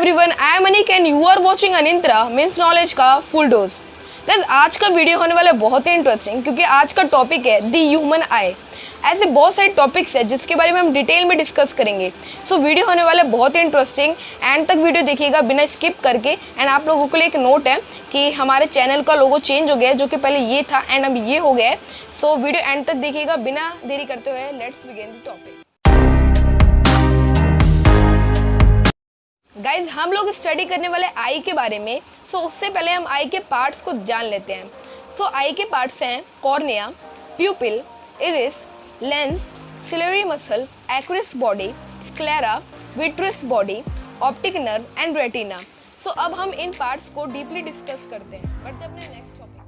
Everyone, I am Anik and you are watching Anintra means knowledge का full dose. Guys, आज का video होने वाला है बहुत ही इंटरेस्टिंग, क्योंकि आज का टॉपिक है द ह्यूमन आई। ऐसे बहुत सारे टॉपिक्स हैं जिसके बारे में हम डिटेल में डिस्कस करेंगे। सो वीडियो होने वाला है बहुत ही इंटरेस्टिंग, एंड तक वीडियो देखिएगा बिना स्किप करके। एंड आप लोगों के लिए एक नोट है कि हमारे चैनल का लोगो चेंज हो गया है, जो कि पहले ये था एंड अब ये हो गया है। सो वीडियो एंड तक देखिएगा बिना देरी करते हुए। Let's begin the topic. Guys, हम लोग स्टडी करने वाले आई के बारे में। सो उससे पहले हम आई के पार्ट्स को जान लेते हैं। तो आई के पार्ट्स हैं cornea, pupil, iris, lens, ciliary muscle, aqueous body, sclera, vitreous body, optic nerve and retina. So अब हम इन पार्ट्स को डीपली डिस्कस करते हैं। बढ़ते अपने नेक्स्ट टॉपिक पे।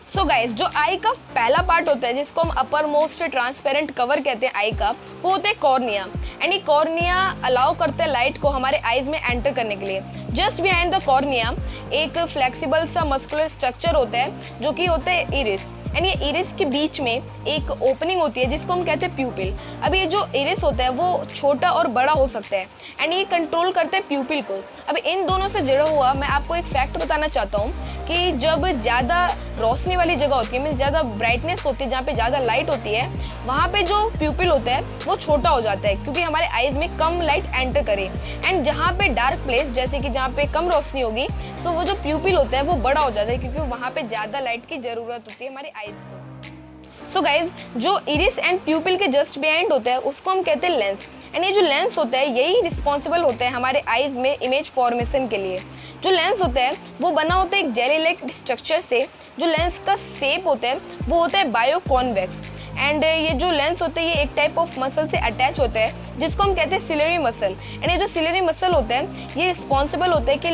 सो गाइज, जो आई का पहला पार्ट होता है जिसको हम अपर मोस्ट ट्रांसपेरेंट कवर कहते हैं आई का, वो होता है कॉर्निया। एंड ये कॉर्निया अलाउ करता है लाइट को हमारे आईज में एंटर करने के लिए। जस्ट बिहाइंड द कॉर्निया एक फ्लेक्सिबल सा मस्कुलर स्ट्रक्चर होता है जो कि होता है इरिस। एंड ये इरिस के बीच में एक ओपनिंग होती है जिसको हम कहते हैं प्यूपिल। अब ये जो इरिस होता है वो छोटा और बड़ा हो सकता है, एंड ये कंट्रोल करता है प्यूपिल को। अब इन दोनों से जुड़ा हुआ मैं आपको एक फैक्ट बताना चाहता हूँ कि जब ज़्यादा रोशनी वाली जगह होती है, मीन्स ज़्यादा ब्राइटनेस होती है, जहाँ पे ज़्यादा लाइट होती है, वहाँ पे जो प्यूपिल होता है वो छोटा हो जाता है, क्योंकि हमारे आईज में कम लाइट एंटर करे। एंड जहाँ पे डार्क प्लेस, जैसे कि जहाँ पे कम रोशनी होगी, सो वो जो प्यूपिल होता है वो बड़ा हो जाता है, क्योंकि वहाँ पे ज़्यादा लाइट की ज़रूरत होती है हमारे आईज को। सो गाइज, जो इरिस एंड प्यूपिल के जस्ट बिहाइंड होता है उसको हम कहते हैं लेंस। एंड ये जो लेंस होता है यही रिस्पॉन्सिबल होता है हमारे आईज में इमेज फॉर्मेशन के लिए। जो लेंस होता है वो बना होता है एक जेली लाइक स्ट्रक्चर से। जो लेंस का शेप होता है वो होता है बायोकॉन्वेक्स। एंड ये जो लेंस होता है ये एक टाइप ऑफ मसल से अटैच होता है जिसको हम कहते हैं सिलियरी मसल। एंड ये जो सिलियरी मसल होता है ये रिस्पॉन्सिबल होता है कि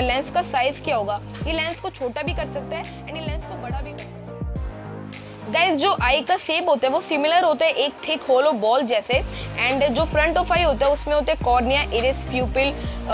लेंस का साइज क्या होगा। ये लेंस को छोटा भी कर सकता है एंड ये लेंस को बड़ा भी कर सकता है। गाइस, जो आई का शेप होता है वो सिमिलर होता है एक थिक होलो बॉल जैसे। एंड जो फ्रंट ऑफ आई होता है उसमें होते हैं cornea, iris, प्यूपिल,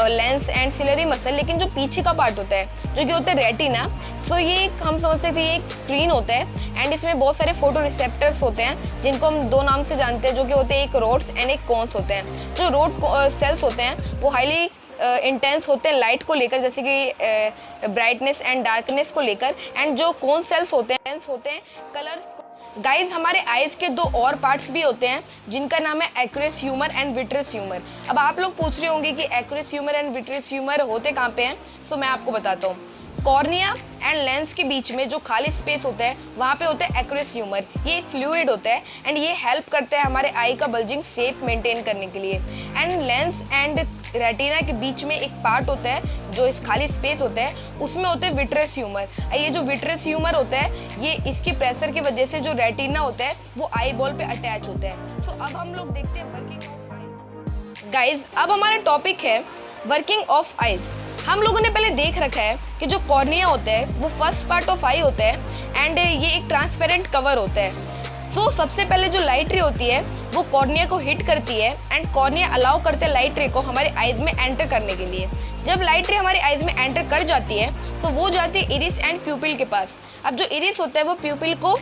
lens and ciliary muscle. लेकिन जो पीछे का पार्ट होता है जो कि होता है रेटिना, सो ये हम समझ सकते हैं ये एक स्क्रीन होता है। एंड इसमें बहुत सारे फोटो रिसेप्टर्स होते हैं जिनको हम दो नाम से जानते हैं, जो कि होते हैं एक रोड्स एंड एक कोन्स होते हैं। जो रोड सेल्स होते हैं वो हाईली इंटेंस होते हैं लाइट को लेकर, जैसे कि ब्राइटनेस एंड डार्कनेस को लेकर। एंड जो कोन सेल्स होते हैं कलर्स। गाइज, हमारे आइज के दो और पार्ट्स भी होते हैं जिनका नाम है aqueous humour and vitreous humour. अब आप लोग पूछ रहे होंगे कि aqueous humour and vitreous humour होते कहाँ पे हैं। सो मैं आपको बताता हूँ। कॉर्निया एंड लेंस के बीच में जो खाली स्पेस होता है वहाँ पे होता है एक्वियस ह्यूमर। ये एक फ्लूइड होता है एंड ये हेल्प करता है हमारे आई का बल्जिंग शेप मेंटेन करने के लिए। एंड लेंस एंड रेटिना के बीच में एक पार्ट होता है जो इस खाली स्पेस होता है, उसमें होते हैं विट्रियस ह्यूमर। ये जो विट्रियस ह्यूमर होता है ये इसके प्रेशर की वजह से जो रेटिना होता है वो आई बॉल पे अटैच होता है। सो अब हम लोग देखते हैं वर्किंग ऑफ आई। गाइज, अब हमारा टॉपिक है वर्किंग ऑफ आईज। हम लोगों ने पहले देख रखा है कि जो कॉर्निया होता है वो फर्स्ट पार्ट ऑफ आई होता है एंड ये एक ट्रांसपेरेंट कवर होता है। सो सबसे पहले जो लाइट रे होती है वो कॉर्निया को हिट करती है एंड कॉर्निया अलाउ करते हैं लाइट रे को हमारे आइज में एंटर करने के लिए। जब लाइट रे हमारे आइज में एंटर कर जाती है सो वो जाती है इरिस एंड प्यूपिल के पास। अब जो इरिस होता है वो प्यूपिल को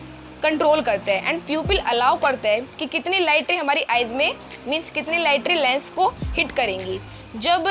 कंट्रोल करते हैं एंड प्यूपिल अलाउ करता है कि कितनी लाइट रे हमारी आइज में, मीन्स कितनी लाइट रे लेंस को हिट करेंगी। जब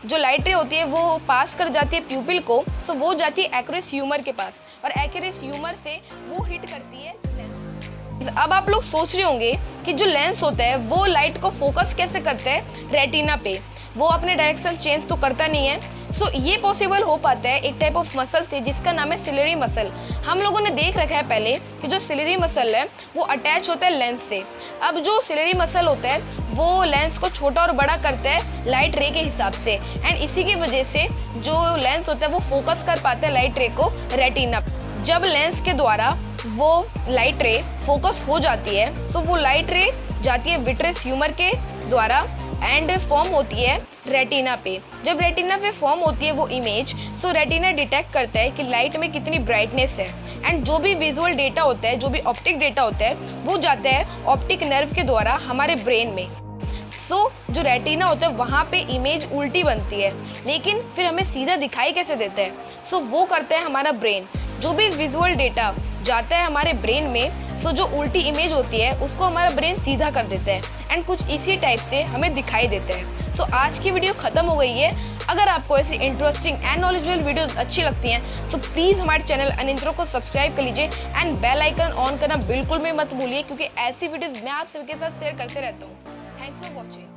जो लाइट रे होती है वो पास कर जाती है प्यूपिल को, सो वो जाती है एक्वियस ह्यूमर के पास और एक्वियस ह्यूमर से वो हिट करती है लेंस। अब आप लोग सोच रहे होंगे कि जो लेंस होता है वो लाइट को फोकस कैसे करता है रेटिना पे, वो अपने डायरेक्शन चेंज तो करता नहीं है। सो ये पॉसिबल हो पाता है एक टाइप ऑफ मसल से जिसका नाम है सिलियरी मसल। हम लोगों ने देख रखा है पहले कि जो सिलियरी मसल है वो अटैच होता है लेंस से। अब जो सिलियरी मसल होता है वो लेंस को छोटा और बड़ा करता है लाइट रे के हिसाब से, एंड इसी की वजह से जो लेंस होता है वो फोकस कर पाता है लाइट रे को रेटिना। जब लेंस के द्वारा वो लाइट रे फोकस हो जाती है सो वो लाइट रे जाती है विट्रियस ह्यूमर के द्वारा एंड फॉर्म होती है रेटिना पे। जब रेटिना पे फॉर्म होती है वो इमेज, सो रेटिना डिटेक्ट करता है कि लाइट में कितनी ब्राइटनेस है एंड जो भी विजुअल डेटा होता है, जो भी ऑप्टिक डेटा होता है वो जाता है ऑप्टिक नर्व के द्वारा हमारे ब्रेन में। सो जो रेटिना होता है वहाँ पे इमेज उल्टी बनती है, लेकिन फिर हमें सीधा दिखाई कैसे देता है। सो वो करता है हमारा ब्रेन। जो भी विजुअल डेटा जाता है हमारे ब्रेन में, सो जो उल्टी इमेज होती है उसको हमारा ब्रेन सीधा कर देता है एंड कुछ इसी टाइप से हमें दिखाई देता है। सो आज की वीडियो ख़त्म हो गई है। अगर आपको ऐसी इंटरेस्टिंग एंड नॉलेजेबल वीडियोस अच्छी लगती हैं तो प्लीज़ हमारे चैनल अनिंत्रो को सब्सक्राइब कर लीजिए एंड बेल आइकन ऑन करना बिल्कुल भी मत भूलिए, क्योंकि ऐसी वीडियोस मैं आप सभी के साथ शेयर करते रहता हूँ। Thanks for watching.